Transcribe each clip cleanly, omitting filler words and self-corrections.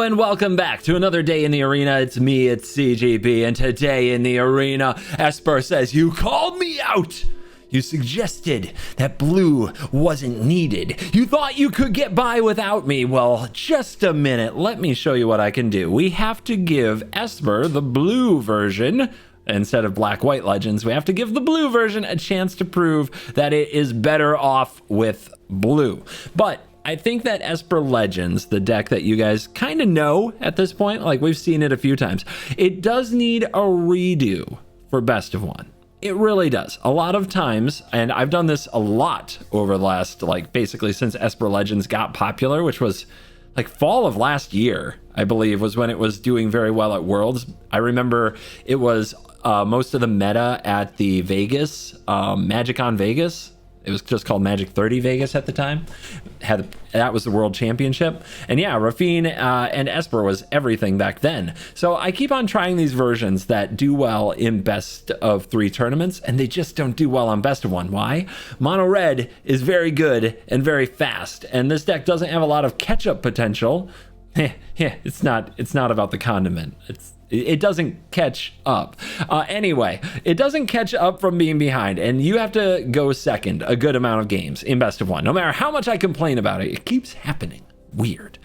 and welcome back to another day in the arena. It's me, it's CGB, and today in the arena, Esper says, you called me out! You suggested that blue wasn't needed. You thought you could get by without me. Well, just a minute. Let me show you what I can do. We have to give Esper the blue version. Instead of Black-White Legends, we have to give the blue version a chance to prove that it is better off with blue. But I think that Esper Legends, the deck that you guys kind of know at this point, like we've seen it a few times, it does need a redo for best of one. It really does. A lot of times, and I've done this a lot over the last, like basically since Esper Legends got popular, which was like fall of last year, I believe, was when it was doing very well at Worlds. I remember it was most of the meta at the Vegas, Magic on Vegas. It was just called Magic 30 Vegas at the time. That was the World Championship. And yeah, Rafine and Esper was everything back then. So I keep on trying these versions that do well in best of 3 tournaments, and they just don't do well on best of 1. Why? Mono red is very good and very fast, and this deck doesn't have a lot of catch-up potential. It's not about the condiment. It doesn't catch up. Anyway, it doesn't catch up from being behind, and you have to go second a good amount of games in best of 1. No matter how much I complain about it, it keeps happening. Weird.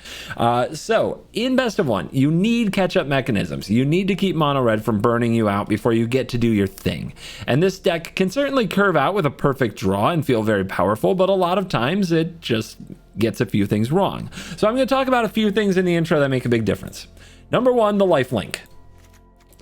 So in best of 1, you need catch-up mechanisms. You need to keep mono red from burning you out before you get to do your thing. And this deck can certainly curve out with a perfect draw and feel very powerful, but a lot of times it just gets a few things wrong. So I'm going to talk about a few things in the intro that make a big difference. Number 1, the lifelink.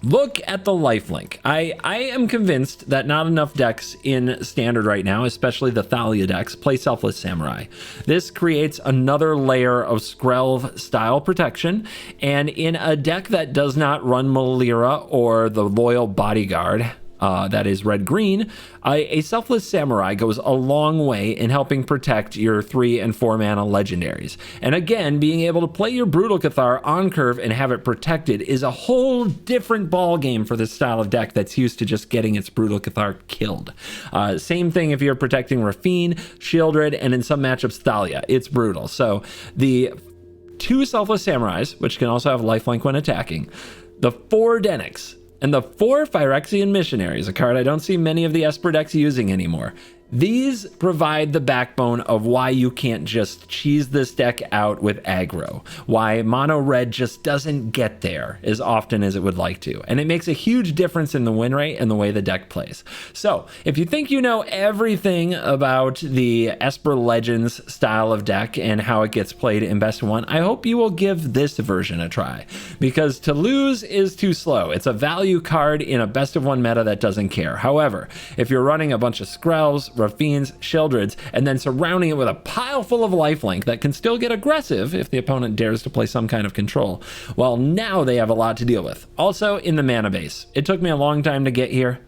Look at the lifelink. I am convinced that not enough decks in standard right now, especially the Thalia decks, play Selfless Samurai. This creates another layer of Skrelv style protection, and in a deck that does not run Malira or the Loyal Bodyguard, that is red-green, a Selfless Samurai goes a long way in helping protect your 3 and 4 mana legendaries. And again, being able to play your Brutal Cathar on curve and have it protected is a whole different ball game for this style of deck that's used to just getting its Brutal Cathar killed. Same thing if you're protecting Rafine, Shieldred, and in some matchups Thalia. It's brutal. So the 2 Selfless Samurais, which can also have lifelink when attacking, the 4 Denix, and the 4 Phyrexian Missionaries, a card I don't see many of the Esper decks using anymore. These provide the backbone of why you can't just cheese this deck out with aggro, why mono red just doesn't get there as often as it would like to, and it makes a huge difference in the win rate and the way the deck plays. So if you think you know everything about the Esper Legends style of deck and how it gets played in best of 1, I hope you will give this version a try, because to lose is too slow. It's a value card in a best of 1 meta that doesn't care. However, if you're running a bunch of Skrells, Rafines, Shieldreds, and then surrounding it with a pile full of lifelink that can still get aggressive if the opponent dares to play some kind of control, well, now they have a lot to deal with. Also, in the mana base. It took me a long time to get here.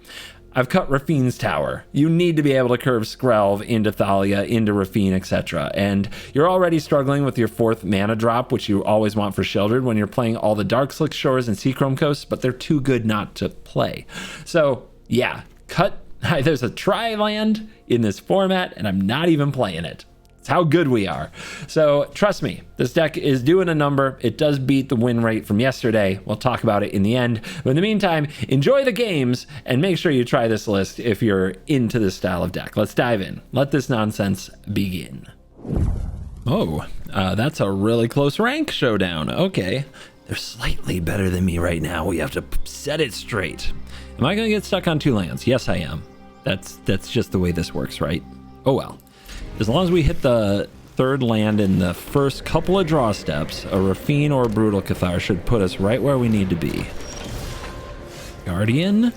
I've cut Rafine's tower. You need to be able to curve Skrelv into Thalia, into Rafine, etc. And you're already struggling with your 4th mana drop, which you always want for Shieldred when you're playing all the Darkslick Shores and Seachrome Coasts, but they're too good not to play. So, yeah, cut. There's a tri-land in this format, and I'm not even playing it. It's how good we are. So trust me, this deck is doing a number. It does beat the win rate from yesterday. We'll talk about it in the end. But in the meantime, enjoy the games and make sure you try this list if you're into this style of deck. Let's dive in. Let this nonsense begin. Oh, that's a really close rank showdown. Okay. They're slightly better than me right now. We have to set it straight. Am I going to get stuck on 2 lands? Yes, I am. That's just the way this works, right? Oh well. As long as we hit the 3rd land in the first couple of draw steps, a Rafine or a Brutal Cathar should put us right where we need to be. Guardian.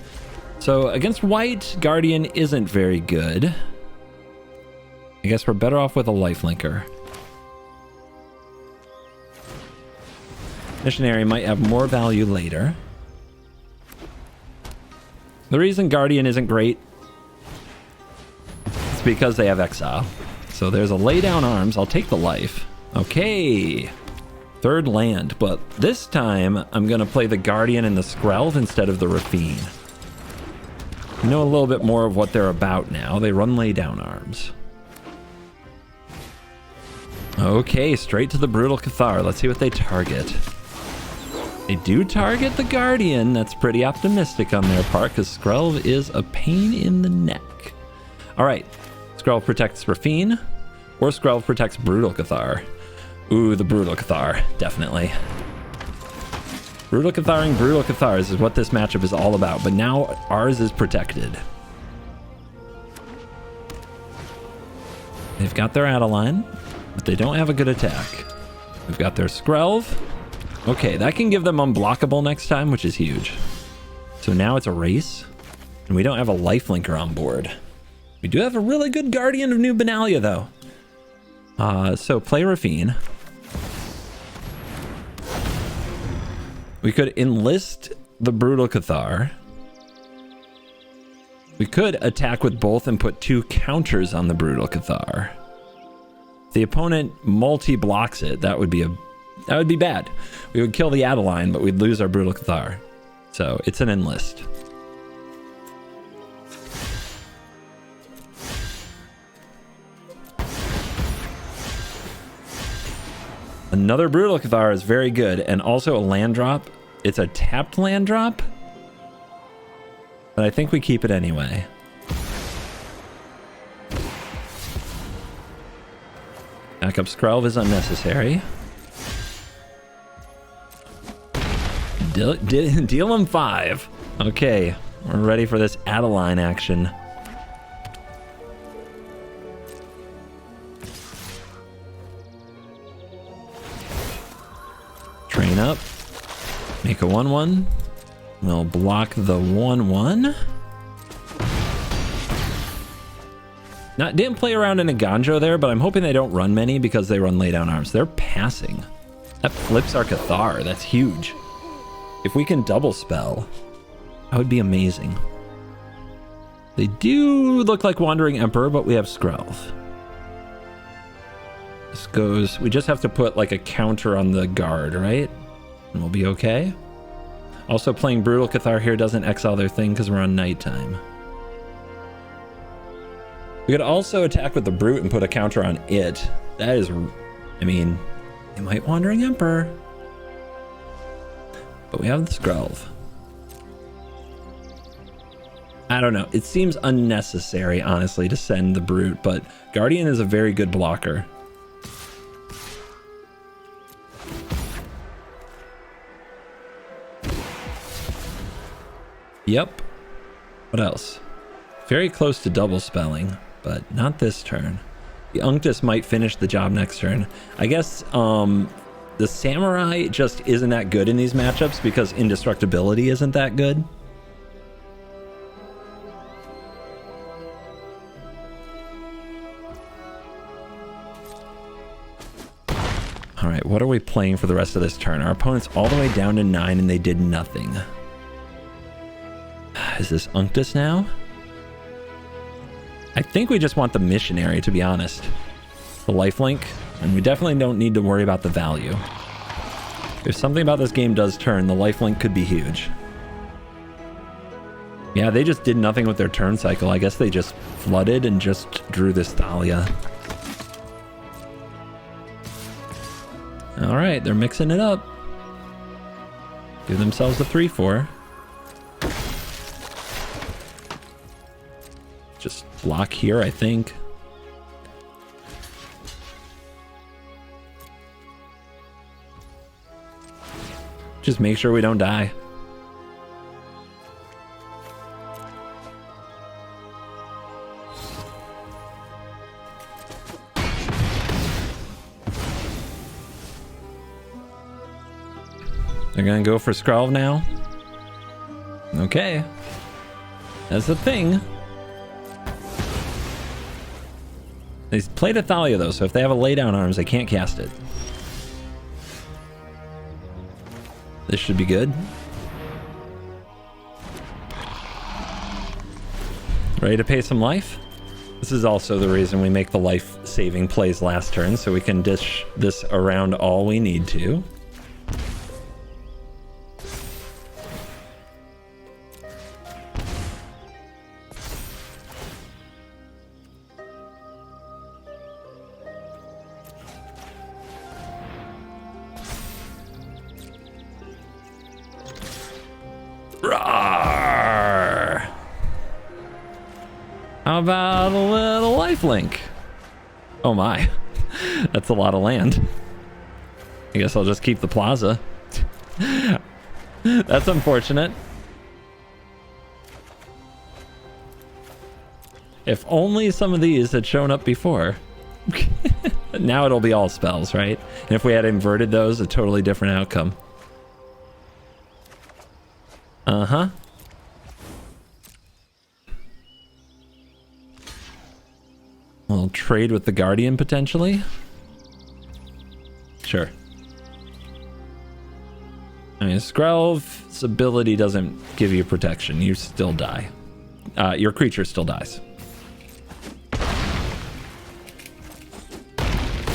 So against white, Guardian isn't very good. I guess we're better off with a lifelinker. Missionary might have more value later. The reason Guardian isn't great is because they have Exile. So there's a lay down arms. I'll take the life. Okay. 3rd land, but this time I'm going to play the Guardian and the Skrelv instead of the Rafine. I know a little bit more of what they're about now. They run lay down arms. Okay, straight to the Brutal Cathar. Let's see what they target. They do target the Guardian. That's pretty optimistic on their part because Skrelv is a pain in the neck. All right. Skrelv protects Rafine, or Skrelv protects Brutal Cathar. Ooh, the Brutal Cathar, definitely. Brutal Catharing Brutal Cathars is what this matchup is all about, but now ours is protected. They've got their Adeline, but they don't have a good attack. We've got their Skrelv. Okay, that can give them unblockable next time, which is huge. So now it's a race, and we don't have a lifelinker on board. We do have a really good Guardian of New Benalia, though. So play Rafine. We could enlist the Brutal Cathar. We could attack with both and put 2 counters on the Brutal Cathar. If the opponent multi-blocks it, that would be bad. We would kill the Adeline, but we'd lose our Brutal Cathar. So it's an enlist. Another Brutal Cathar is very good, and also a land drop. It's a tapped land drop, but I think we keep it anyway. Backup Skrelv is unnecessary. Deal him 5. Okay, we're ready for this Adeline action. Train up. Make a 1-1. We'll block the 1-1. Didn't play around in a Ganjo there, but I'm hoping they don't run many because they run lay down arms. They're passing. That flips our Cathar. That's huge. If we can double spell, that would be amazing. They do look like Wandering Emperor, but we have Skrelv. This goes... We just have to put like a counter on the guard, right? And we'll be okay. Also, playing Brutal Cathar here doesn't exile their thing because we're on nighttime. We could also attack with the Brute and put a counter on it. That is... I mean, they might Wandering Emperor. But we have the Skrelv. I don't know. It seems unnecessary, honestly, to send the Brute, but Guardian is a very good blocker. Yep. What else? Very close to double spelling, but not this turn. The Unctus might finish the job next turn. I guess the Samurai just isn't that good in these matchups because indestructibility isn't that good. All right, what are we playing for the rest of this turn? Our opponent's all the way down to 9 and they did nothing. Is this Unctus now? I think we just want the Missionary, to be honest. The lifelink, and we definitely don't need to worry about the value. If something about this game does turn, the lifelink could be huge. Yeah, they just did nothing with their turn cycle. I guess they just flooded and just drew this Thalia. All right, they're mixing it up. Give themselves a 3-4. Just block here, I think. Just make sure we don't die. They're gonna go for Skrelv now. Okay. That's the thing. They played a Thalia though, so if they have a laydown arms, they can't cast it. This should be good. Ready to pay some life? This is also the reason we make the life-saving plays last turn, so we can dish this around all we need to. How about a little lifelink? Oh my, that's a lot of land. I guess I'll just keep the plaza. That's unfortunate. If only some of these had shown up before. Now it'll be all spells, right? And if we had inverted those, a totally different outcome. Uh-huh. We'll trade with the Guardian, potentially. Sure. I mean, Skrelv's ability doesn't give you protection. You still die. Your creature still dies.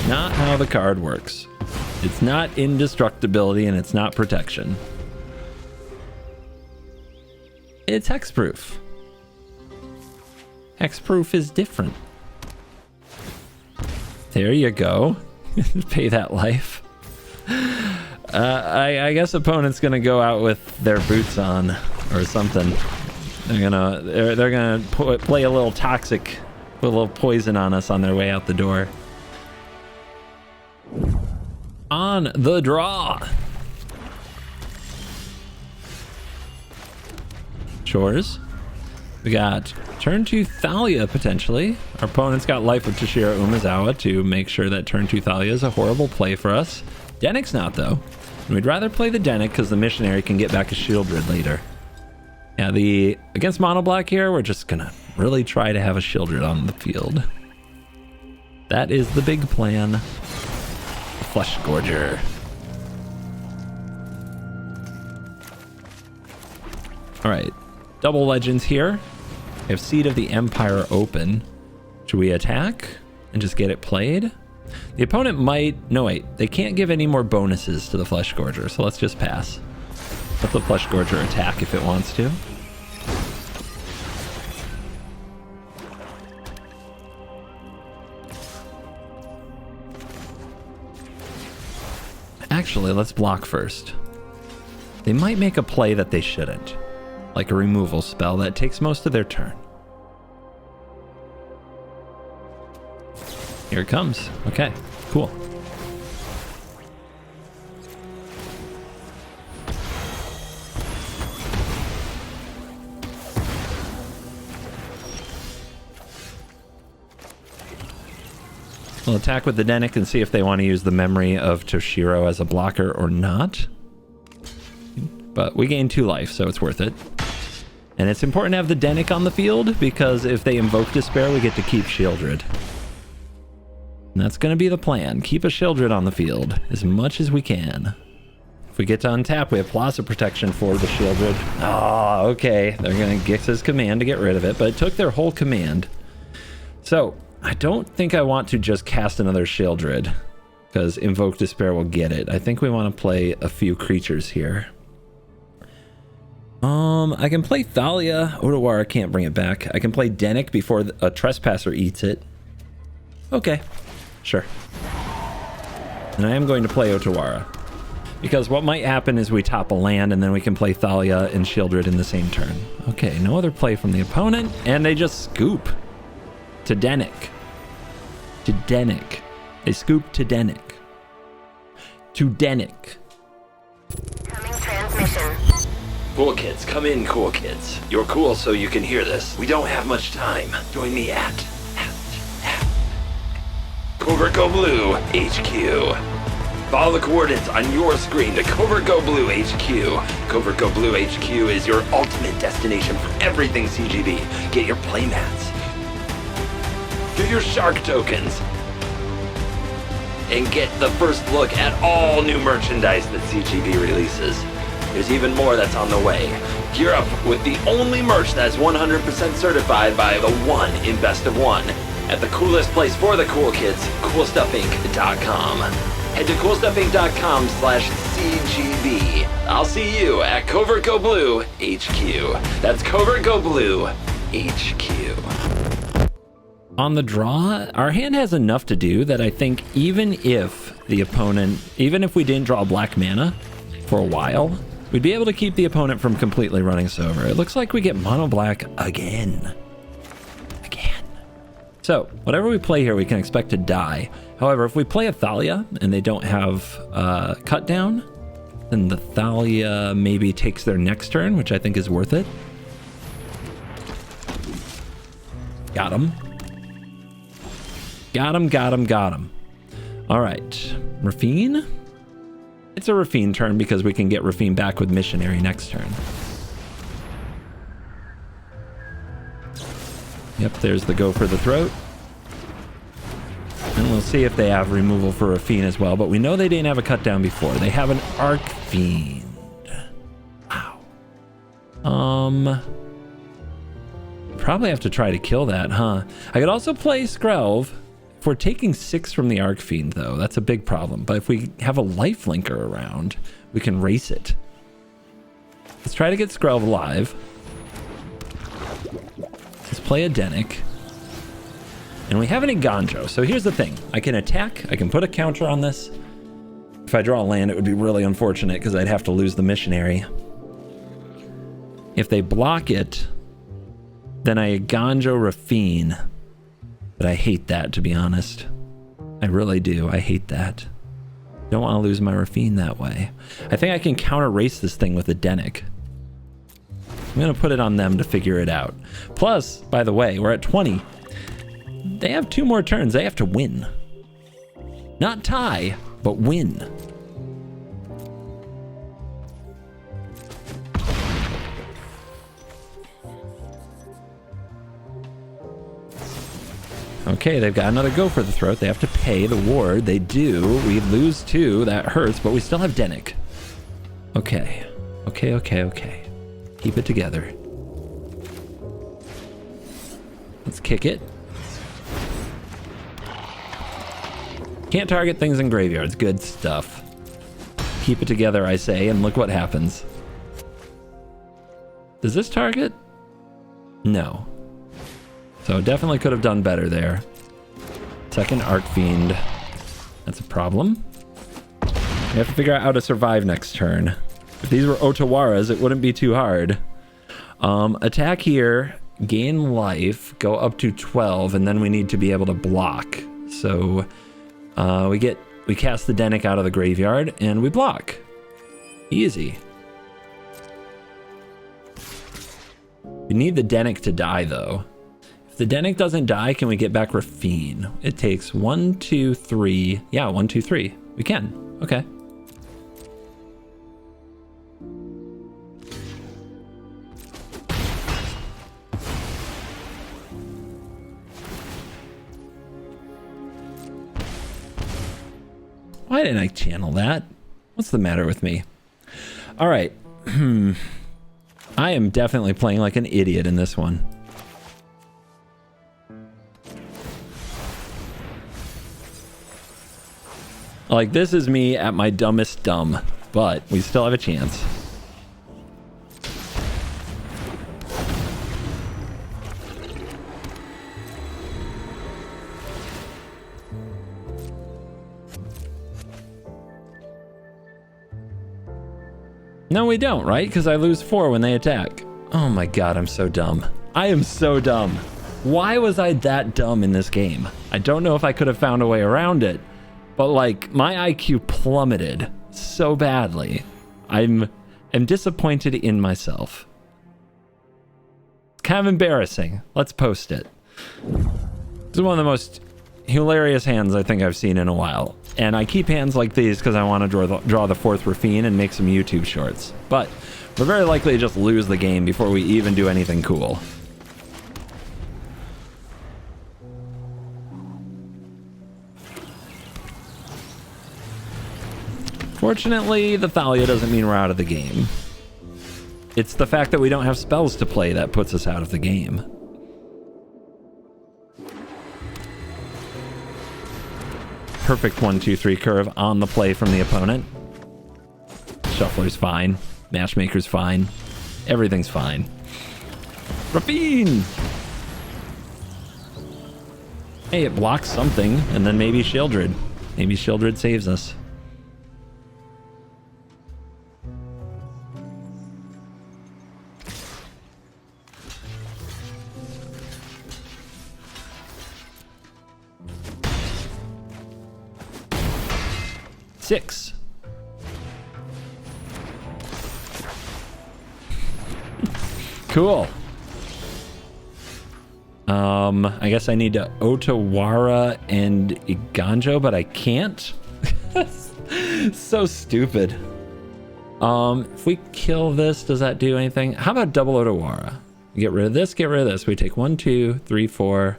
Not how the card works. It's not indestructibility and it's not protection. It's hexproof. Hexproof is different. There you go. Pay that life. I guess opponent's gonna go out with their boots on or something. They're gonna play a little toxic, put a little poison on us on their way out the door. On the draw. Chores. We got turn 2 Thalia potentially. Our opponent's got Life of Toshiro Umezawa to make sure that turn 2 Thalia is a horrible play for us. Dennick's not though. And we'd rather play the Dennick because the missionary can get back a Shieldred later. Yeah, against mono black here, we're just gonna really try to have a Shieldred on the field. That is the big plan. Flesh Gorger. Alright, double legends here. We have Seed of the Empire open. Should we attack and just get it played? The opponent might... No, wait. They can't give any more bonuses to the Flesh Gorger, so let's just pass. Let the Flesh Gorger attack if it wants to. Actually, let's block first. They might make a play that they shouldn't. Like a removal spell that takes most of their turn. Here it comes. Okay, cool. We'll attack with the Dennick and see if they want to use the memory of Toshiro as a blocker or not. But we gain 2 life, so it's worth it. And it's important to have the Dennick on the field, because if they invoke Despair, we get to keep Shieldred. And that's going to be the plan. Keep a Shieldred on the field as much as we can. If we get to untap, we have Plaza Protection for the Shieldred. Oh, okay. They're going to Gix's command to get rid of it, but it took their whole command. So... I don't think I want to just cast another Shieldred, because Invoke Despair will get it. I think we want to play a few creatures here. I can play Thalia. Otawara can't bring it back. I can play Dennick before a Trespasser eats it. Okay, sure. And I am going to play Otawara, because what might happen is we top a land and then we can play Thalia and Shieldred in the same turn. Okay, no other play from the opponent, and they just scoop. To Dennick. To Dennick. They scoop to Dennick. To Dennick. Coming transmission. Cool kids, come in, cool kids. You're cool so you can hear this. We don't have much time. Join me at CovertGoBlue HQ. Follow the coordinates on your screen to CovertGoBlue HQ. CovertGoBlue HQ is your ultimate destination for everything CGB. Get your playmats. Get your shark tokens. And get the first look at all new merchandise that CGB releases. There's even more that's on the way. Gear up with the only merch that's 100% certified by the one in Best of One. At the coolest place for the cool kids, CoolStuffInc.com. Head to CoolStuffInc.com/CGB. I'll see you at CovertGoBlue HQ. That's CovertGoBlue HQ. On the draw, our hand has enough to do that I think even if we didn't draw black mana for a while, we'd be able to keep the opponent from completely running us over. It looks like we get mono black again. Again. So, whatever we play here, we can expect to die. However, if we play a Thalia and they don't have cut down, then the Thalia maybe takes their next turn, which I think is worth it. Got him. Got him, got him, got him. All right. Rafine? It's a Rafine turn because we can get Rafine back with Missionary next turn. Yep, there's the go for the throat. And we'll see if they have removal for Rafine as well. But we know they didn't have a cut down before. They have an Arc Fiend. Wow. Probably have to try to kill that, huh? I could also play Skrelv. If we're taking 6 from the Arc Fiend, though, that's a big problem. But if we have a lifelinker around, we can race it. Let's try to get Skrelv alive. Let's play a Denic. And we have an Iganjo. So here's the thing. I can attack. I can put a counter on this. If I draw a land, it would be really unfortunate because I'd have to lose the Missionary. If they block it, then I Iganjo Rafine. But I hate that, to be honest. I really do. I hate that. Don't want to lose my Rafine that way. I think I can counter race this thing with a Denic. I'm going to put it on them to figure it out. Plus, by the way, we're at 20. They have 2 more turns. They have to win. Not tie, but win. Okay, they've got another go for the throat. They have to pay the ward. They do. We lose 2. That hurts, but we still have Denic. Okay. Okay. Keep it together. Let's kick it. Can't target things in graveyards. Good stuff. Keep it together, I say, and look what happens. Does this target? No. So definitely could have done better there. Second Arc Fiend. That's a problem. We have to figure out how to survive next turn. If these were Otawaras, it wouldn't be too hard. Attack here, gain life, go up to 12, and then we need to be able to block. So we cast the Denic out of the graveyard, and we block. Easy. We need the Denic to die, though. If the Denic doesn't die, can we get back Rafine? It takes 1, 2, 3. Yeah, 1, 2, 3. We can. Okay. Why didn't I channel that? What's the matter with me? All right. I am definitely playing like an idiot in this one. Like, this is me at my dumbest dumb, but we still have a chance. No, we don't, right? Because I lose 4 when they attack. Oh my god, I'm so dumb. I am so dumb. Why was I that dumb in this game? I don't know if I could have found a way around it, but like, my IQ plummeted so badly. I'm disappointed in myself. It's kind of embarrassing. Let's post it. This is one of the most hilarious hands I think I've seen in a while. And I keep hands like these because I want to draw the 4th Rafine and make some YouTube shorts. But we're very likely to just lose the game before we even do anything cool. Fortunately, the Thalia doesn't mean we're out of the game. It's the fact that we don't have spells to play that puts us out of the game. Perfect 1, 2, 3 curve on the play from the opponent. Shuffler's fine. Matchmaker's fine. Everything's fine. Rafine! Hey, it blocks something, and then maybe Sheoldred. Maybe Sheoldred saves us. 6. Cool. I guess I need to Otawara and Iganjo, but I can't. So stupid. If we kill this, does that do anything? How about double Otawara? Get rid of this, get rid of this. We take 1, 2, 3, 4,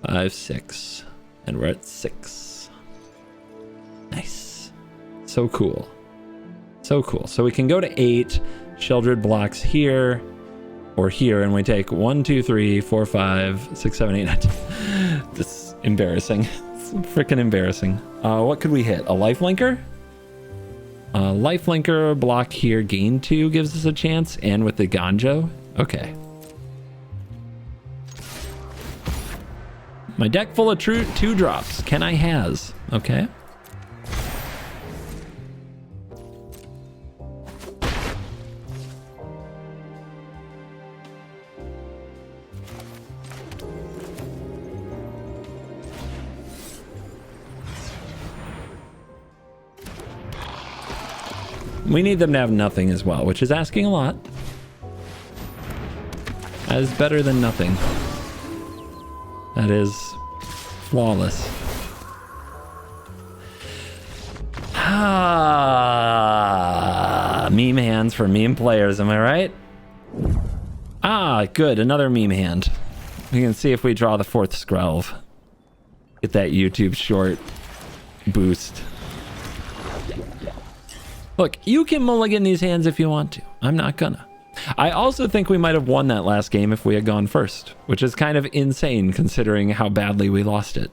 5, 6. And we're at 6. Nice. So cool. So cool. So we can go to 8. Sheldred blocks here or here, and we take 1, 2, 3, 4, 5, 6, 7, 8, 9, 10. This is embarrassing. It's freaking embarrassing. What could we hit? A lifelinker? Lifelinker block here, gain 2 gives us a chance, and with the Ganjo. Okay. My deck full of 2 drops. Can I has? Okay. We need them to have nothing as well, which is asking a lot. That is better than nothing. That is flawless. Ah, meme hands for meme players, am I right? Ah, good, another meme hand. We can see if we draw the 4th Skrelv. Get that YouTube short boost. Look, you can mulligan these hands if you want to. I'm not gonna. I also think we might have won that last game if we had gone first, which is kind of insane considering how badly we lost it.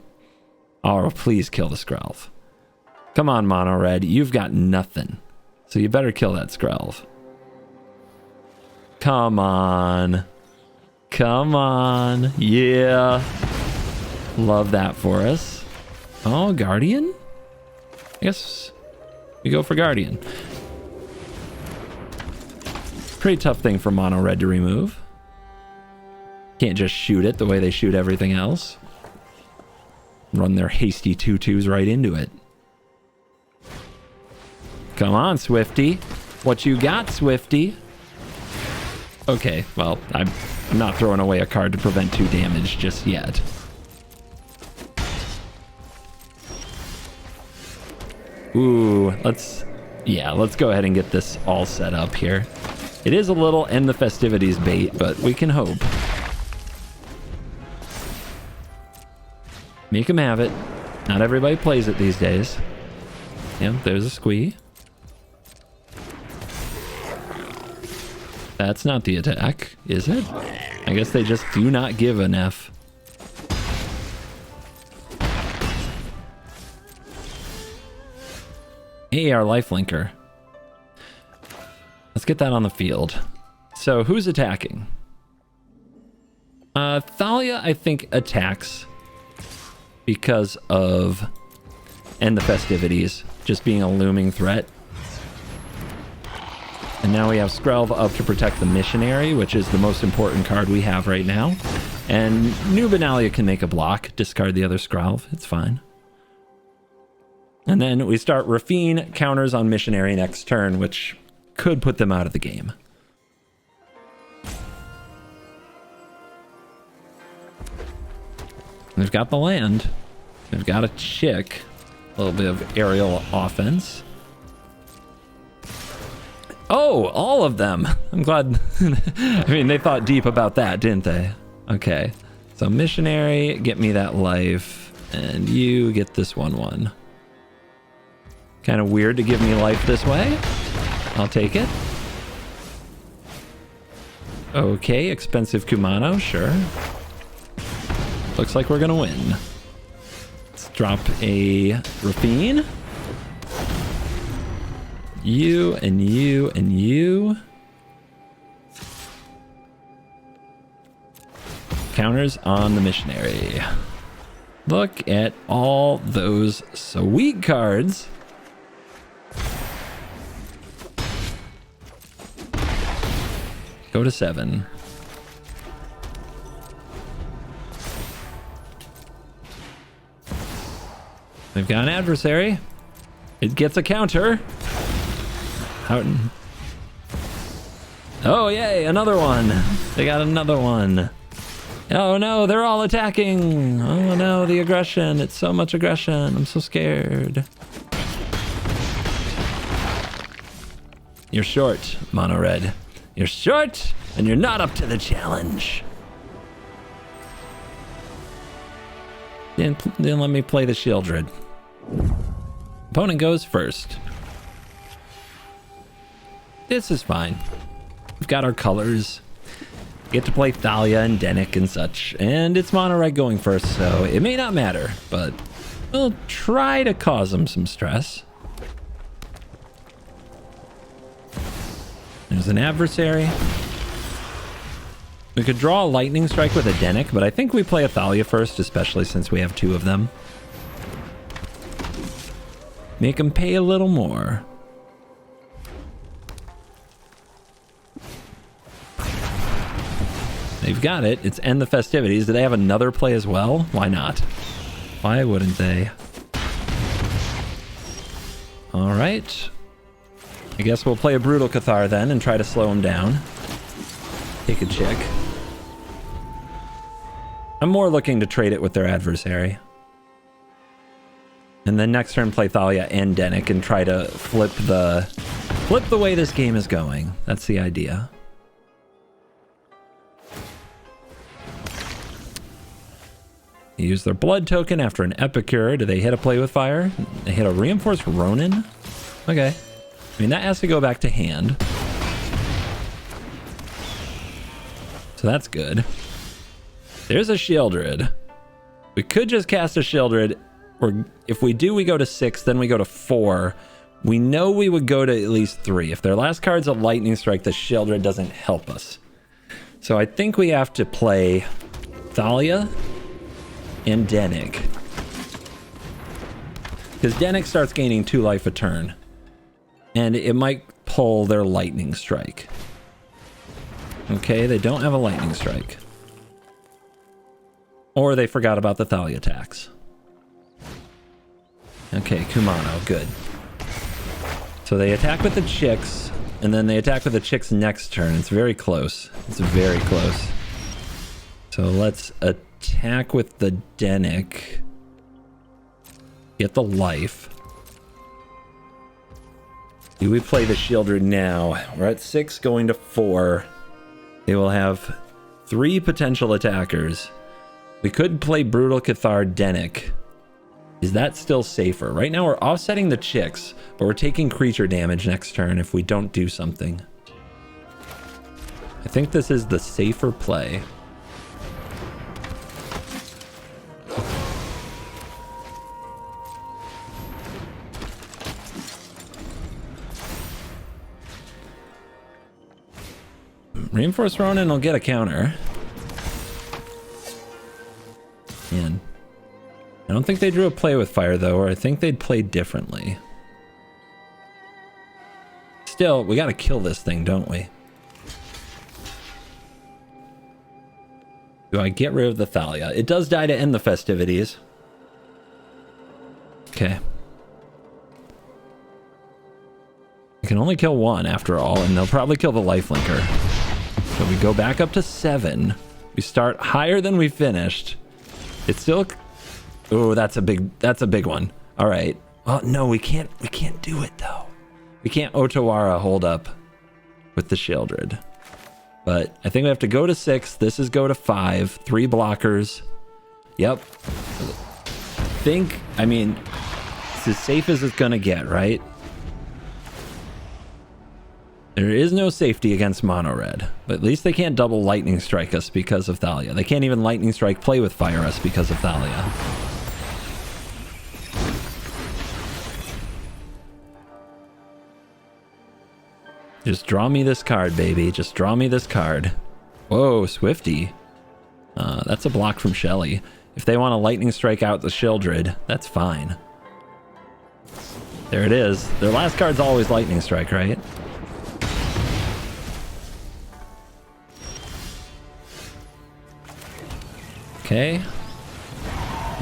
Oh, please kill the Skrelv. Come on, Mono Red. You've got nothing. So you better kill that Skrelv. Come on. Come on. Yeah. Love that for us. Oh, Guardian? I guess we go for Guardian. Pretty tough thing for Mono Red to remove. Can't just shoot it the way they shoot everything else. Run their hasty 2/2s right into it. Come on, Swifty. What you got, Swifty? Okay, well, I'm not throwing away a card to prevent 2 damage just yet. Ooh, let's go ahead and get this all set up here. It is a little end the festivities bait, but we can hope. Make him have it. Not everybody plays it these days. Yeah, there's a squee. That's not the attack, is it? I guess they just do not give an F. Hey, our lifelinker. Let's get that on the field. So who's attacking? Thalia, I think, attacks because of end the festivities just being a looming threat. And now we have Skrelv up to protect the missionary, which is the most important card we have right now. And New Benalia can make a block, discard the other Skrelv. It's fine. And then we start Rafine counters on missionary next turn, which could put them out of the game. They've got the land. They've got a chick. A little bit of aerial offense. Oh, all of them. I'm glad. I mean, they thought deep about that, didn't they? Okay. So missionary, get me that life. And you get this 1/1. Kind of weird to give me life this way. I'll take it. Okay, expensive Kumano, sure. Looks like we're gonna win. Let's drop a Rafine. You and you and you. Counters on the missionary. Look at all those sweet cards. Go to 7. They've got an adversary. It gets a counter. Oh, yay, another one. They got another one. Oh no, they're all attacking. Oh no, the aggression. It's so much aggression. I'm so scared. You're short, Mono Red. You're short, and you're not up to the challenge. Then let me play the Shieldred. Opponent goes first. This is fine. We've got our colors. Get to play Thalia and Denick and such. And it's Mono Red going first, so it may not matter, but we'll try to cause them some stress. There's an adversary. We could draw a lightning strike with a Denick, but I think we play a Thalia first, especially since we have two of them. Make them pay a little more. They've got it. It's End the Festivities. Do they have another play as well? Why not? Why wouldn't they? All right. I guess we'll play a Brutal Cathar then and try to slow him down. Take a chick. I'm more looking to trade it with their adversary. And then next turn play Thalia and Denick and try to flip the way this game is going. That's the idea. Use their blood token after an Epicure. Do they hit a play with fire? They hit a reinforced Ronin? Okay. I mean, that has to go back to hand. So that's good. There's a Shieldred. We could just cast a Shieldred. Or if we do, we go to 6, then we go to 4. We know we would go to at least 3. If their last card's a Lightning Strike, the Shieldred doesn't help us. So I think we have to play Thalia and Denick. Because Denick starts gaining 2 life a turn. And it might pull their Lightning Strike. Okay, they don't have a Lightning Strike. Or they forgot about the Thalia attacks. Okay, Kumano, good. So they attack with the chicks, and then they attack with the chicks next turn. It's very close. It's very close. So let's attack with the Denick. Get the life. Do we play the Shieldred now? We're at 6 going to 4. They will have 3 potential attackers. We could play Brutal Cathar Denick. Is that still safer? Right now we're offsetting the chicks, but we're taking creature damage next turn if we don't do something. I think this is the safer play. Reinforced Ronin will get a counter. Man. I don't think they drew a play with fire though, or I think they'd play differently. Still, we gotta kill this thing, don't we? Do I get rid of the Thalia? It does die to end the festivities. Okay. I can only kill 1 after all, and they'll probably kill the lifelinker. So we go back up to 7. We start higher than we finished. It's still... Oh, that's a big one. All right. Well, no, we can't do it though. We can't Otawara hold up with the Shieldred. But I think we have to go to 6. This is go to 5. 3 blockers. Yep. I mean, it's as safe as it's gonna get, right? There is no safety against Mono Red, but at least they can't double Lightning Strike us because of Thalia. They can't even Lightning Strike play with Fire us because of Thalia. Just draw me this card, baby. Just draw me this card. Whoa, Swifty. That's a block from Shelly. If they want to Lightning Strike out the Shieldred, that's fine. There it is. Their last card's always Lightning Strike, right? Okay.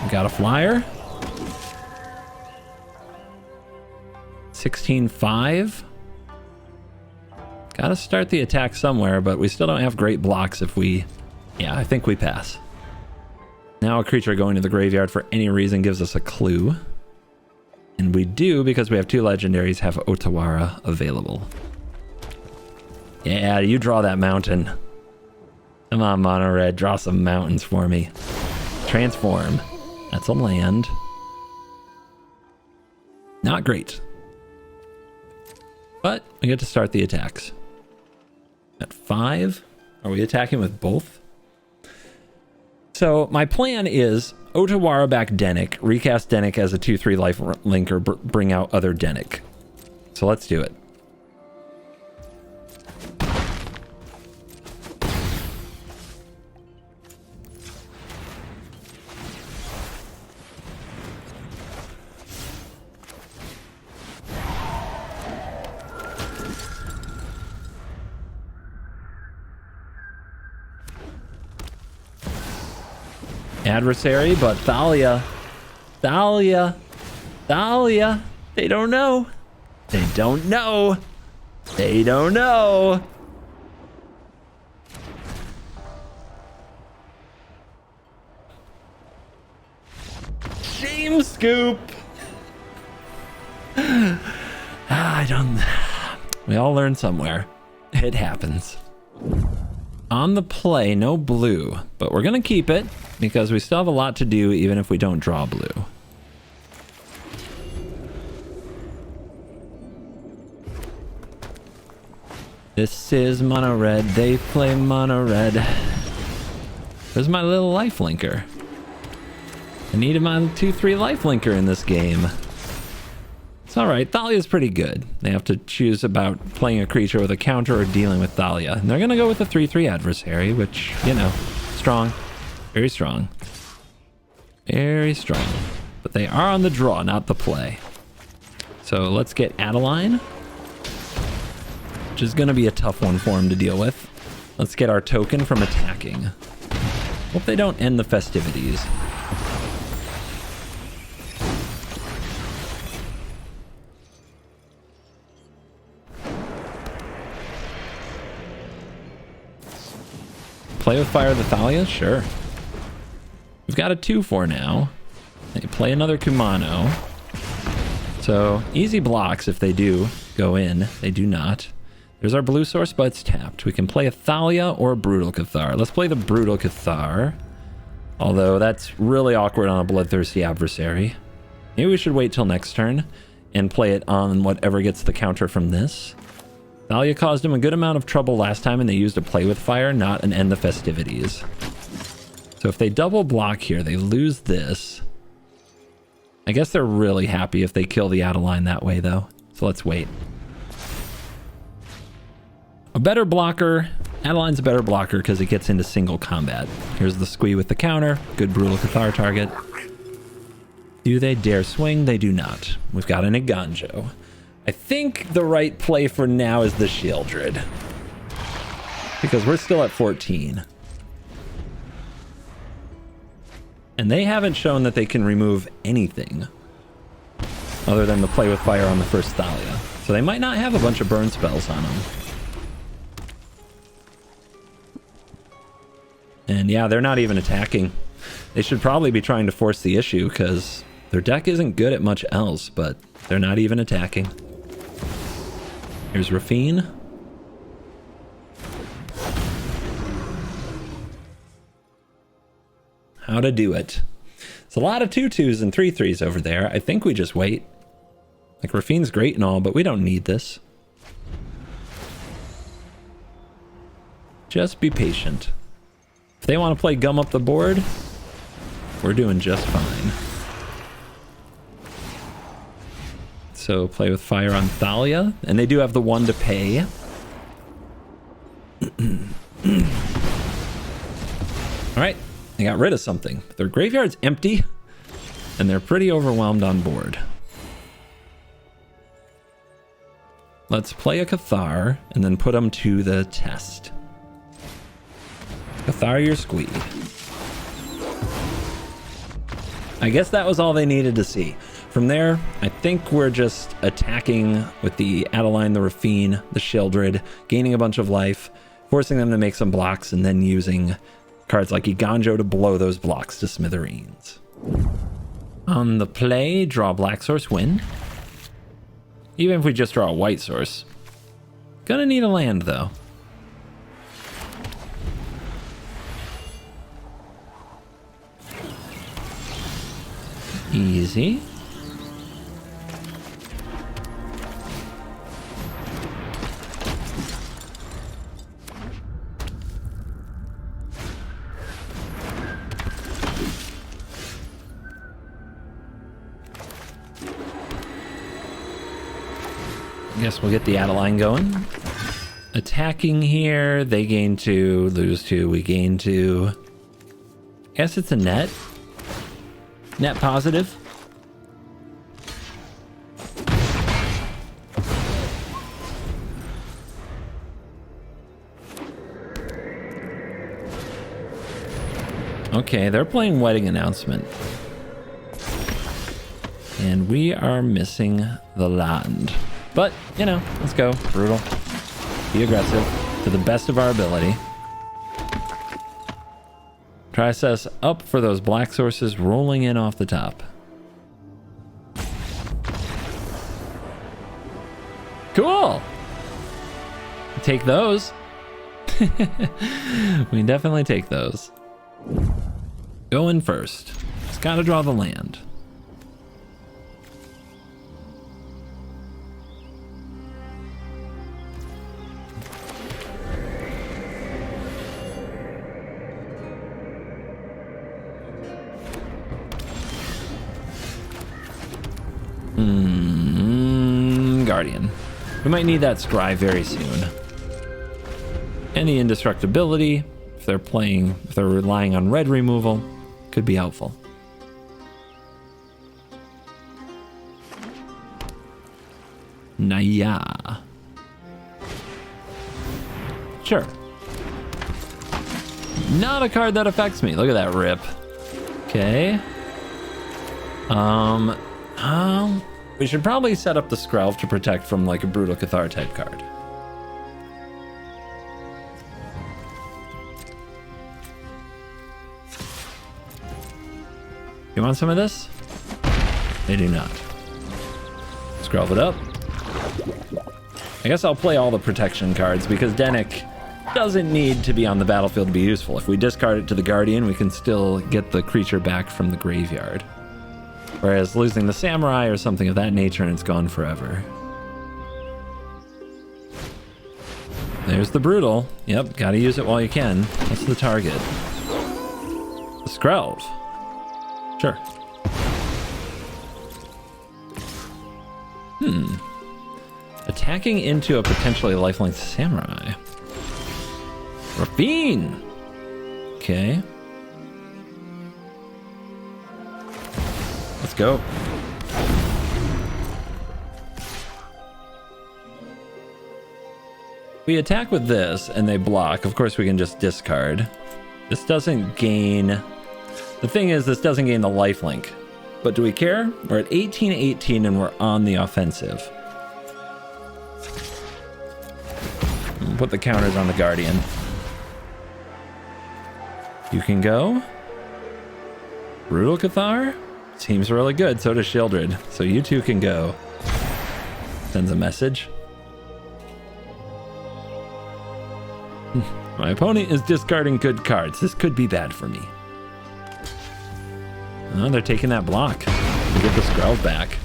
We got a flyer. 16-5. Gotta start the attack somewhere, but we still don't have great blocks if we... Yeah, I think we pass. Now a creature going to the graveyard for any reason gives us a clue. And we do, because we have 2 legendaries, have Otawara available. Yeah, you draw that mountain. Come on, Mono Red, draw some mountains for me. Transform. That's a land. Not great. But we get to start the attacks. At 5, are we attacking with both? So my plan is Otawara back Denick, recast Denick as a 2/3 life linker, bring out other Denick. So let's do it. Adversary, but Thalia, they don't know. They don't know. They don't know. Shame scoop. I don't... We all learn somewhere. It happens. On the play, no blue, but we're going to keep it because we still have a lot to do even if we don't draw blue. This is mono red, they play mono red. There's my little life linker. I needed my 2/3 life linker in this game. It's alright, Thalia's pretty good. They have to choose about playing a creature with a counter or dealing with Thalia. And they're gonna go with a 3/3 adversary, which, you know, strong. Very strong. Very strong. But they are on the draw, not the play. So let's get Adeline, which is gonna be a tough one for him to deal with. Let's get our token from attacking. Hope they don't end the festivities. Play with fire the Thalia? Sure. We've got a 2/4 now. They play another Kumano. So easy blocks if they do go in. They do not. There's our blue source, but it's tapped. We can play a Thalia or a Brutal Cathar. Let's play the Brutal Cathar. Although that's really awkward on a bloodthirsty adversary. Maybe we should wait till next turn and play it on whatever gets the counter from this. Thalia caused him a good amount of trouble last time, and they used a play with fire, not an end the festivities. So if they double block here, they lose this. I guess they're really happy if they kill the Adeline that way, though. So let's wait. A better blocker. Adeline's a better blocker because it gets into single combat. Here's the squee with the counter. Good Brutal Cathar target. Do they dare swing? They do not. We've got an Iganjo. I think the right play for now is the Shieldred, because we're still at 14. And they haven't shown that they can remove anything other than the play with fire on the first Thalia. So they might not have a bunch of burn spells on them. And yeah, they're not even attacking. They should probably be trying to force the issue because their deck isn't good at much else, but they're not even attacking. Here's Rafine. How to do it. It's a lot of 2/2s and 3/3s over there. I think we just wait. Like, Rafine's great and all, but we don't need this. Just be patient. If they want to play gum up the board, we're doing just fine. So play with fire on Thalia, and they do have the 1 to pay. All right, they got rid of something. Their graveyard's empty, and they're pretty overwhelmed on board. Let's play a Cathar, and then put them to the test. Cathar your squee. I guess that was all they needed to see. From there, I think we're just attacking with the Adeline, the Rafine, the Sheoldred, gaining a bunch of life, forcing them to make some blocks, and then using cards like Iganjo to blow those blocks to smithereens. On the play, draw a black source, win. Even if we just draw a white source. Gonna need a land, though. Easy. I guess we'll get the Adeline going. Attacking here, they gain 2, lose 2, we gain 2. I guess it's a net. Net positive. Okay, they're playing Wedding Announcement. And we are missing the land. But, you know, let's go. Brutal. Be aggressive to the best of our ability. Try to set us up for those black sources rolling in off the top. Cool! Take those. We definitely take those. Go in first. Just gotta draw the land. Guardian. We might need that scry very soon. Any indestructibility, if they're relying on red removal, could be helpful. Naya. Sure. Not a card that affects me. Look at that rip. Okay. We should probably set up the Skrelv to protect from like a Brutal Cathar type card. You want some of this? They do not. Skrelv it up. I guess I'll play all the protection cards because Dennick doesn't need to be on the battlefield to be useful. If we discard it to the Guardian, we can still get the creature back from the graveyard. Whereas losing the Samurai or something of that nature and it's gone forever. There's the Brutal. Yep, gotta use it while you can. What's the target? The Skrelv. Sure. Attacking into a potentially lifelink Samurai. Rafine! Okay. Let's go. We attack with this and they block. Of course we can just discard. This doesn't gain... The thing is, this doesn't gain the lifelink. But do we care? We're at 18-18 and we're on the offensive. Put the counters on the Guardian. You can go. Brutal Cathar? Seems really good, so does Sheoldred. So you two can go. Sends a message. My opponent is discarding good cards. This could be bad for me. Oh, they're taking that block. We get the Skrelv back.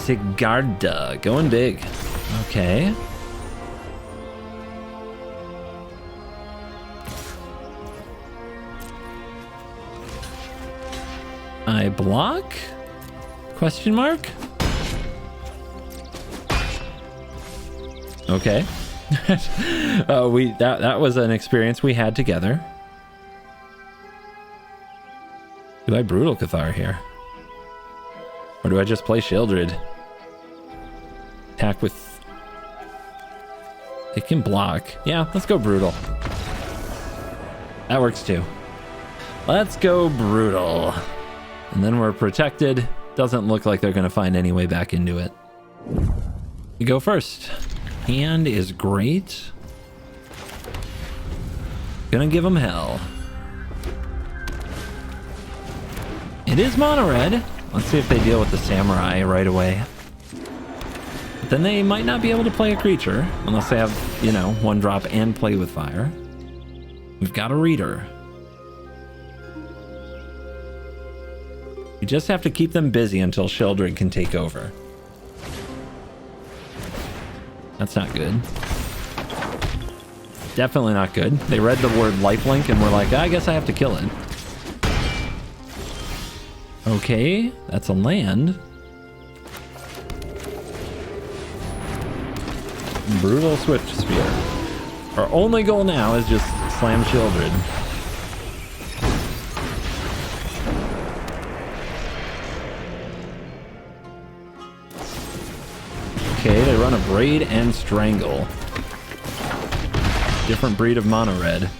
Sigarda, going big. Okay. I block? Question mark? Okay. That was an experience we had together. Do I Brutal Cathar here? Or do I just play Shieldred? Attack with... It can block. Yeah, let's go Brutal. That works too. Let's go Brutal. And then we're protected. Doesn't look like they're going to find any way back into it. We go first. Hand is great. Gonna give them hell. It is mono red. Let's see if they deal with the samurai right away. But then they might not be able to play a creature unless they have, you know, 1-drop and play with fire. We've got a reader. We just have to keep them busy until Shieldred can take over. That's not good. Definitely not good. They read the word lifelink and were like, I guess I have to kill it. Okay, that's a land. Brutal Swift Spear. Our only goal now is just slam Shieldred. Okay, they run a Braid and Strangle. Different breed of mono red.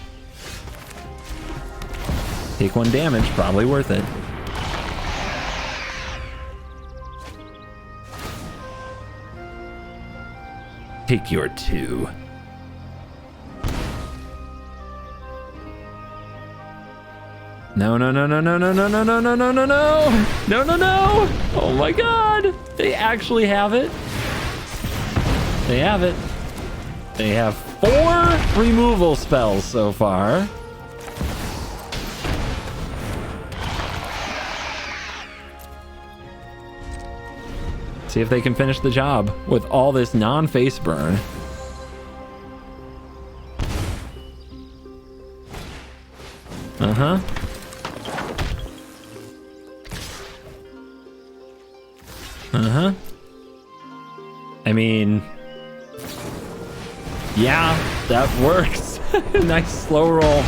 Take 1 damage, probably worth it. Take your 2. No, no, no, no, no, no, no, no, no, no, no, no, no, no, no, no. Oh my God. They actually have it. They have it. They have 4 removal spells so far. See if they can finish the job with all this non-face burn. Uh-huh. Uh-huh. I mean... yeah, that works. Nice slow roll.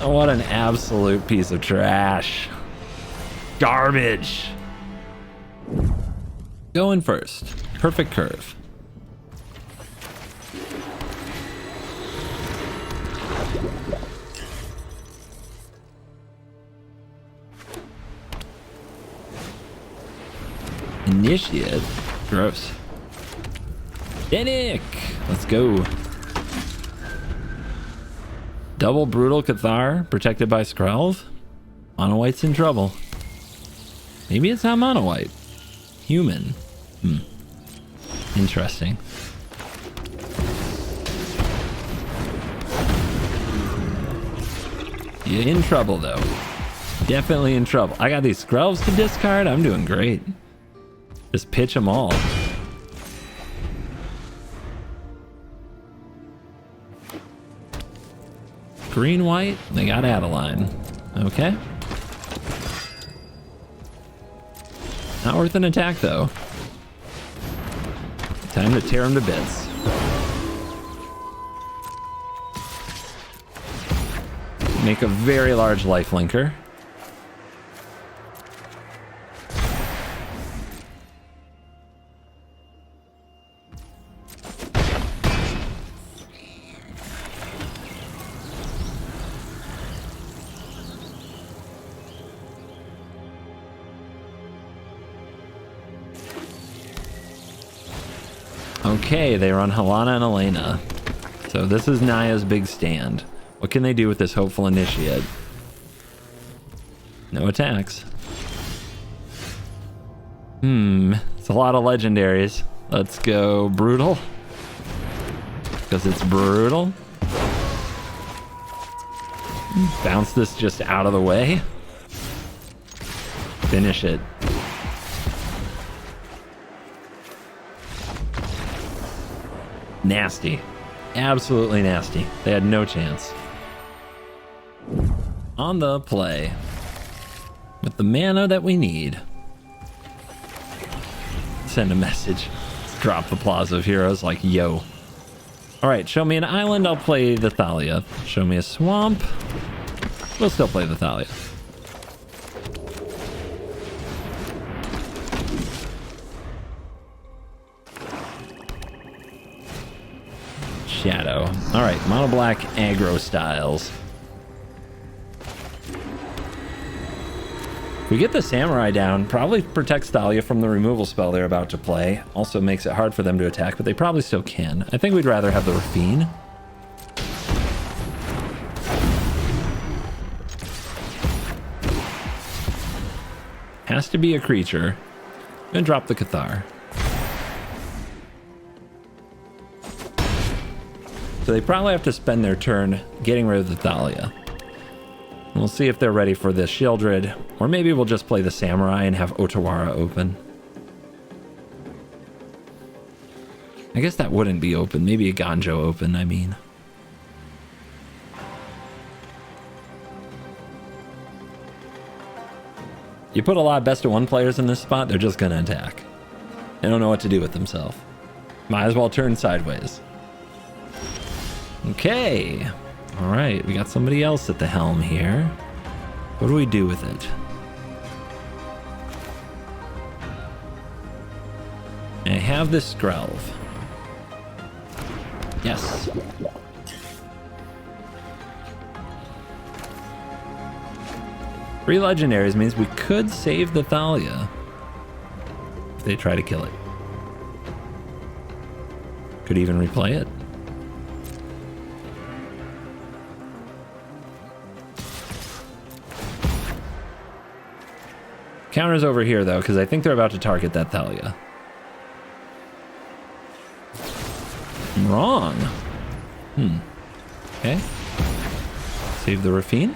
Oh, what an absolute piece of trash. Garbage. Going first. Perfect curve. Initiate. Gross. Denick! Let's go. Double Brutal Cathar, protected by Skrelv. Mono White's in trouble. Maybe it's not Mono White. Human. Interesting. You're in trouble, though. Definitely in trouble. I got these Skrelvs to discard. I'm doing great. Just pitch them all. Green, white, they got Adeline. Okay. Not worth an attack, though. Time to tear him to bits. Make a very large lifelinker. Okay, they run Helana and Elena. So this is Naya's big stand. What can they do with this hopeful initiate? No attacks. It's a lot of legendaries. Let's go Brutal. Because it's brutal. Bounce this just out of the way. Finish it. Nasty. Absolutely nasty. They had no chance. On the play. With the mana that we need. Send a message. Let's drop the Plaza of Heroes like, yo. Alright, show me an island, I'll play the Thalia. Show me a swamp. We'll still play the Thalia. shadow. All right, mono black aggro styles. If we get the samurai down, probably protects Thalia from the removal spell they're about to play. Also makes it hard for them to attack, but they probably still can. I think we'd rather have the Rafine. Has to be a creature. And drop the Cathar. So they probably have to spend their turn getting rid of the Thalia. We'll see if they're ready for this Shieldred, or maybe we'll just play the Samurai and have Otawara open. I guess that wouldn't be open. Maybe a Ganjo open, I mean. You put a lot of best of one players in this spot, they're just gonna attack. They don't know what to do with themselves. Might as well turn sideways. Okay. All right, we got somebody else at the helm here. What do we do with it? I have this Skrelv. Yes. Three legendaries means we could save the Thalia if they try to kill it. Could even replay it. Counter's over here, though, because I think they're about to target that Thalia. I'm wrong. Okay. Save the Rafine.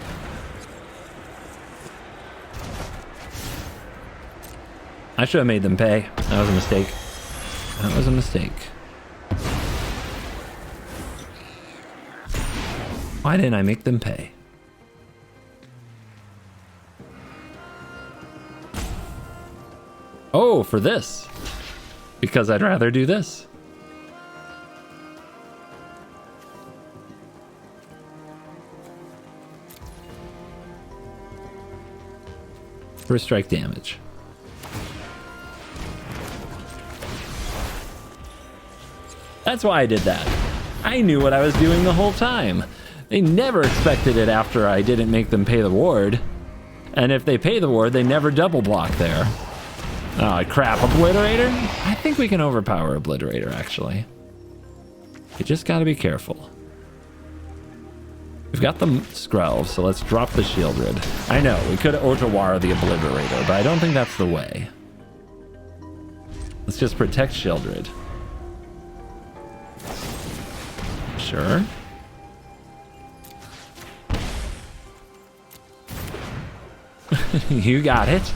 I should have made them pay. That was a mistake. That was a mistake. Why didn't I make them pay? Oh, for this. Because I'd rather do this. First strike damage. That's why I did that. I knew what I was doing the whole time. They never expected it after I didn't make them pay the ward. And if they pay the ward, they never double block there. Oh, crap. Obliterator? I think we can overpower Obliterator, actually. You just gotta be careful. We've got the Skrelv, so let's drop the Shieldred. I know, we could Otawara the Obliterator, but I don't think that's the way. Let's just protect Shieldred. Sure. You got it.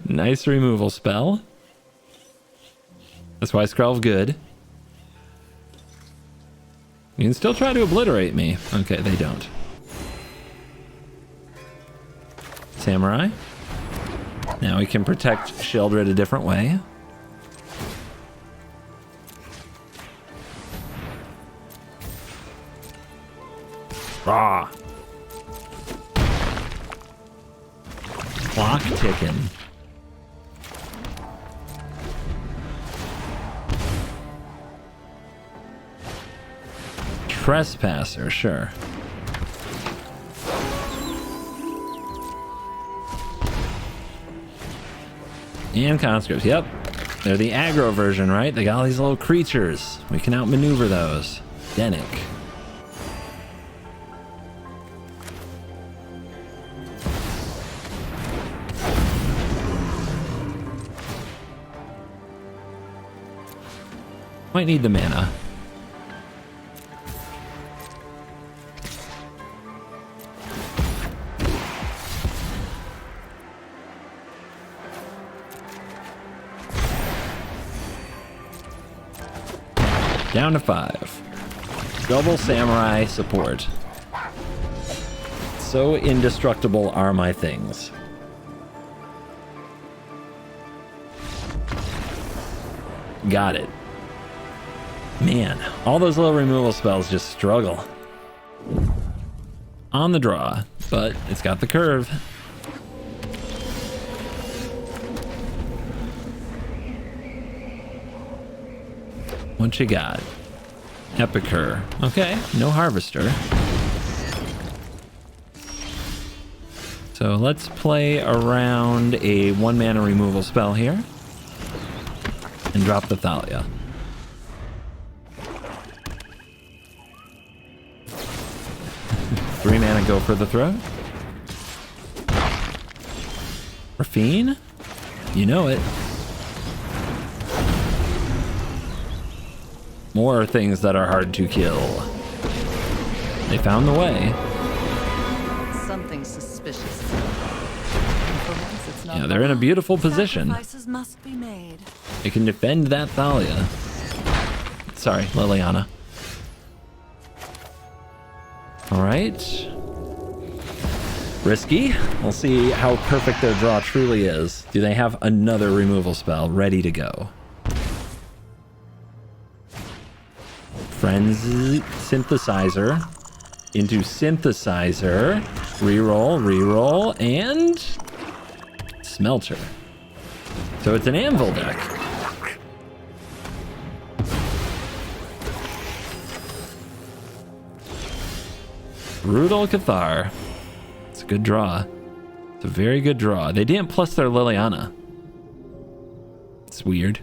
Nice removal spell. That's why Skrelv good. You can still try to obliterate me. Okay, they don't. Samurai. Now we can protect Shieldred a different way. Raw. Clock ticking. Trespasser, sure. And conscripts, yep. They're the aggro version, right? They got all these little creatures. We can outmaneuver those. Denic. Might need the mana. Down to 5. Double samurai support. So indestructible are my things. Got it. Man, all those little removal spells just struggle. On the draw, but it's got the curve. What you got? Epicure. Okay, no harvester. So let's play around a 1-mana removal spell here. And drop the Thalia. Three mana, go for the throat. Raffine? You know it. More things that are hard to kill. They found the way. Something suspicious. Yeah, they're in a beautiful position. Sacrifices must be made. They can defend that Thalia. Sorry, Liliana. All right. Risky. We'll see how perfect their draw truly is. Do they have another removal spell ready to go? Frenzy Synthesizer into Synthesizer. Reroll, reroll, and Smelter. So it's an anvil deck. Brutal Cathar. It's a good draw. It's a very good draw. They didn't plus their Liliana. It's weird.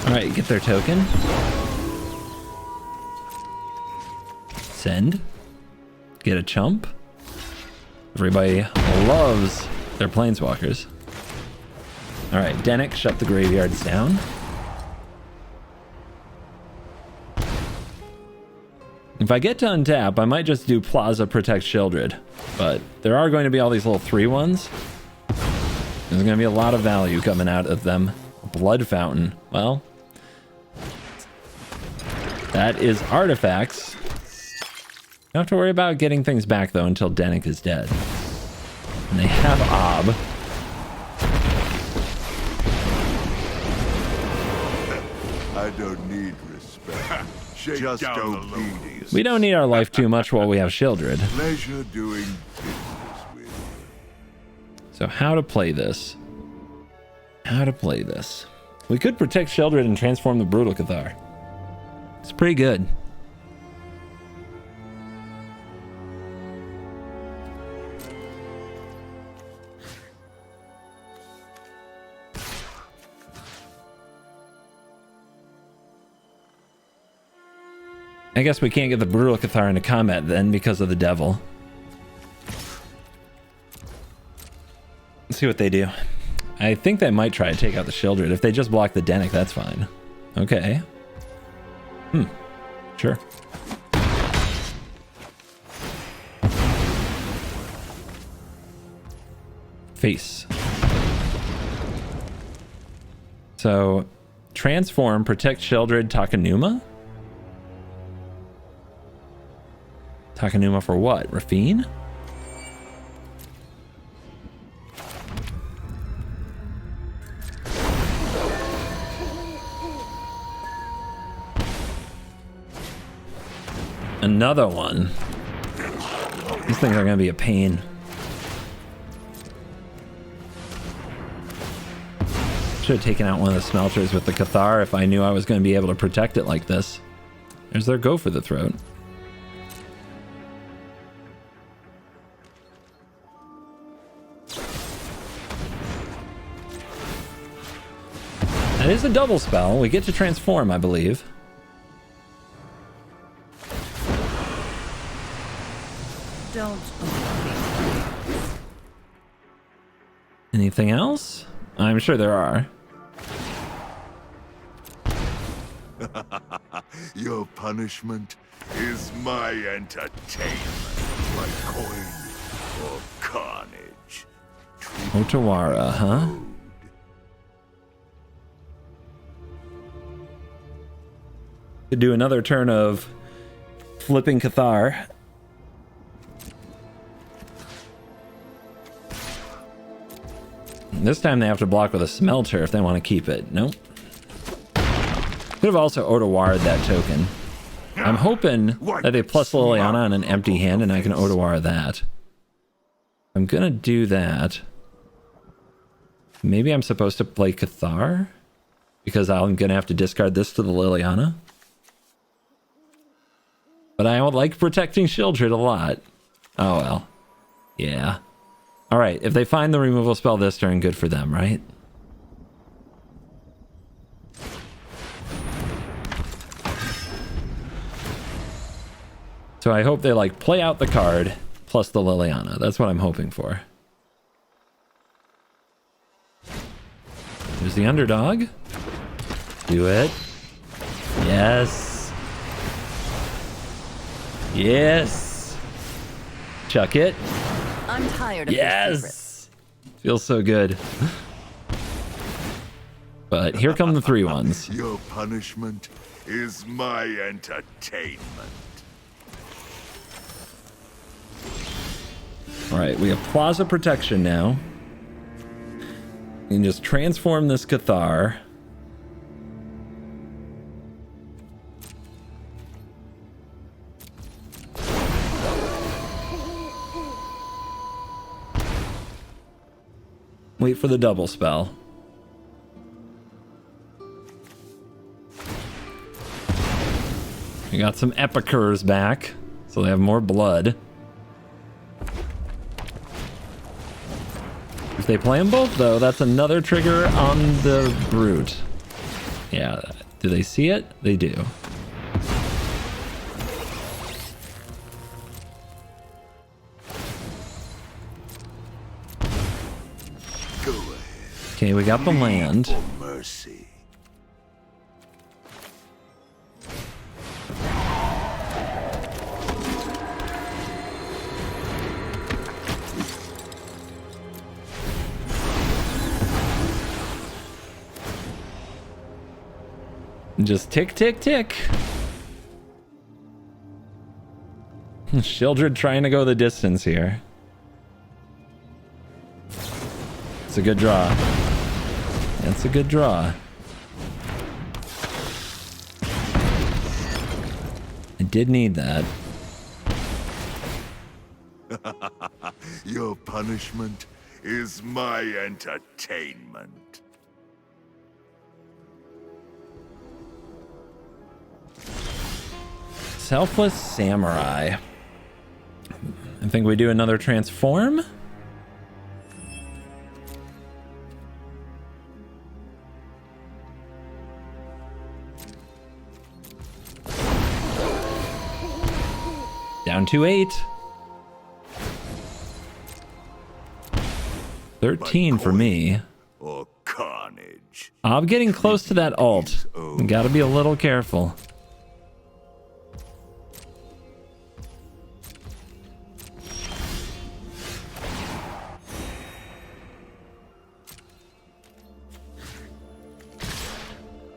All right, get their token. Send. Get a chump. Everybody loves their planeswalkers. All right, Dennick, shut the graveyards down. If I get to untap, I might just do Plaza Protect Shieldred. But there are going to be all these little 3/1s. There's going to be a lot of value coming out of them. Blood Fountain. Well, that is artifacts. Don't have to worry about getting things back, though, until Dennick is dead. And they have Ob. I don't need respect. Just obedience. We don't need our life too much while we have Shieldred. Pleasure doing business with you. So how to play this? How to play this? We could protect Shieldred and transform the Brutal Cathar. It's pretty good. I guess we can't get the Brutal Cathar into combat then because of the Devil. Let's see what they do. I think they might try to take out the Shieldred. If they just block the Dennick, that's fine. Okay. Sure. Face. So, transform, protect Shieldred, Takenuma? Takenuma for what? Raffine? Another one. These things are going to be a pain. Should have taken out one of the smelters with the Cathar if I knew I was going to be able to protect it like this. There's their go for the throat. That is a double spell. We get to transform, I believe. Don't. Anything else? I'm sure there are. Your punishment is my entertainment. My coin or carnage. Otawara, huh? Could do another turn of flipping Cathar. This time they have to block with a smelter if they want to keep it. Nope. Could have also Odowared that token. I'm hoping that they plus Liliana on an empty hand and I can Odawara that. I'm gonna do that. Maybe I'm supposed to play Cathar? Because I'm gonna have to discard this to the Liliana. But I don't like protecting Shieldred a lot. Oh well. Yeah. Alright, if they find the removal spell this turn, good for them, right? So I hope they like play out the card plus the Liliana. That's what I'm hoping for. There's the underdog. Do it. Yes. Yes. Chuck it. I'm tired of this secret. Yes. Feels so good. But here come the 3/1s. Your punishment is my entertainment. Alright, we have Plaza Protection now. We can just transform this Cathar. Wait for the double spell. We got some Epicurs back, so they have more blood. If they play them both, though, that's another trigger on the Brute. Yeah, do they see it? They do. Go ahead. Okay, we got the land. For mercy. Just tick, tick, tick. Shieldred trying to go the distance here. It's a good draw. It's a good draw. I did need that. Your punishment is my entertainment. Selfless Samurai. I think we do another transform. Down to 8. 13 for me. Or carnage. I'm getting close to that alt. Gotta be a little careful.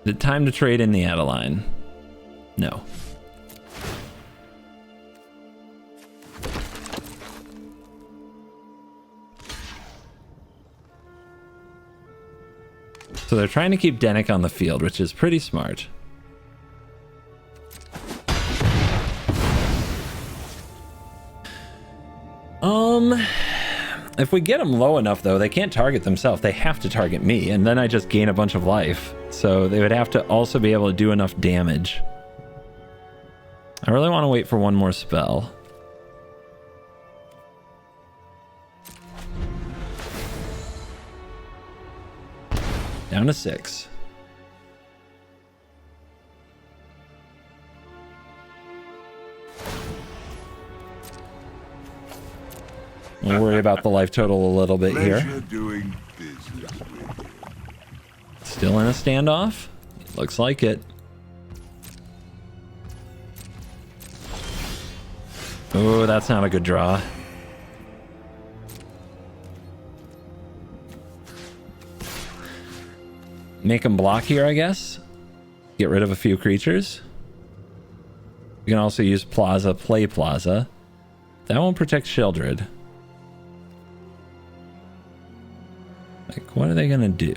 Is it time to trade in the Adeline? No. So they're trying to keep Dennick on the field, which is pretty smart. If we get them low enough, though, they can't target themselves. They have to target me, and then I just gain a bunch of life. So they would have to also be able to do enough damage. I really want to wait for one more spell. Down to 6. We'll worry about the life total a little bit here. Doing business with you. Still in a standoff? Looks like it. Oh, that's not a good draw. Make them block here, I guess. Get rid of a few creatures. We can also use Plaza, play Plaza. That won't protect Shieldred. Like, what are they gonna do?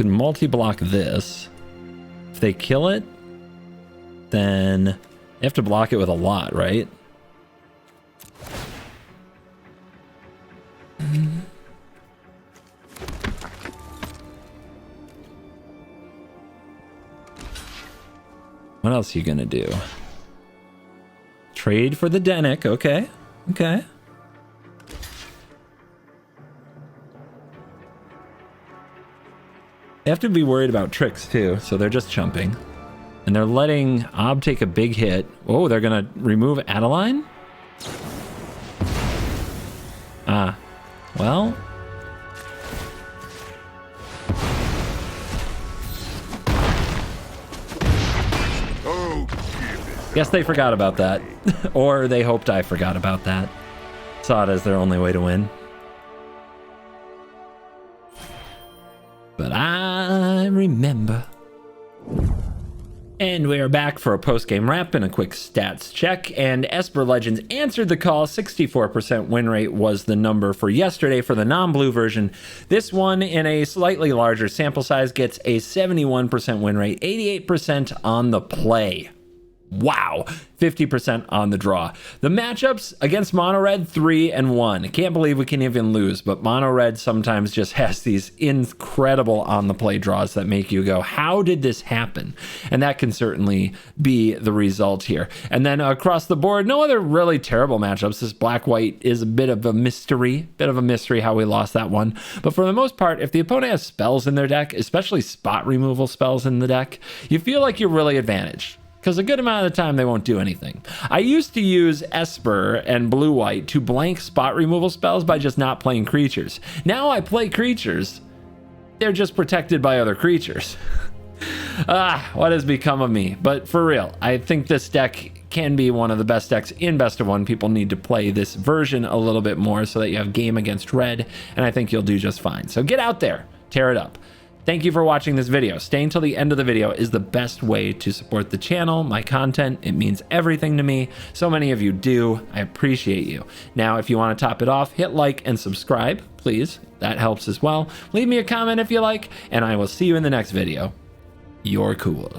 can multi-block this. If they kill it, then they have to block it with a lot, right? What else are you gonna do? Trade for the Denic. Okay. Okay. They have to be worried about tricks too, so they're just chumping. And they're letting Ob take a big hit. Oh, they're gonna remove Adeline? Ah. Well. Guess they forgot about that. Or they hoped I forgot about that. Saw it as their only way to win. But I remember. And we are back for a post-game wrap and a quick stats check. And Esper Legends answered the call. 64% win rate was the number for yesterday for the non-blue version. This one, in a slightly larger sample size, gets a 71% win rate, 88% on the play. Wow, 50% on the draw. The matchups against Mono Red, 3-1. I can't believe we can even lose, but Mono Red sometimes just has these incredible on the play draws that make you go, how did this happen? And that can certainly be the result here. And then across the board, no other really terrible matchups. This black-white is a bit of a mystery how we lost that one. But for the most part, if the opponent has spells in their deck, especially spot removal spells in the deck, you feel like you're really advantaged, because a good amount of the time they won't do anything. I used to use Esper and blue-white to blank spot removal spells by just not playing creatures. Now I play creatures. They're just protected by other creatures. What has become of me? But for real, I think this deck can be one of the best decks in Best of One. People need to play this version a little bit more so that you have game against red, and I think you'll do just fine. So get out there, tear it up. Thank you for watching this video. Staying till the end of the video is the best way to support the channel, my content. It means everything to me. So many of you do. I appreciate you. Now, if you want to top it off, hit like and subscribe, please. That helps as well. Leave me a comment if you like, and I will see you in the next video. You're cool.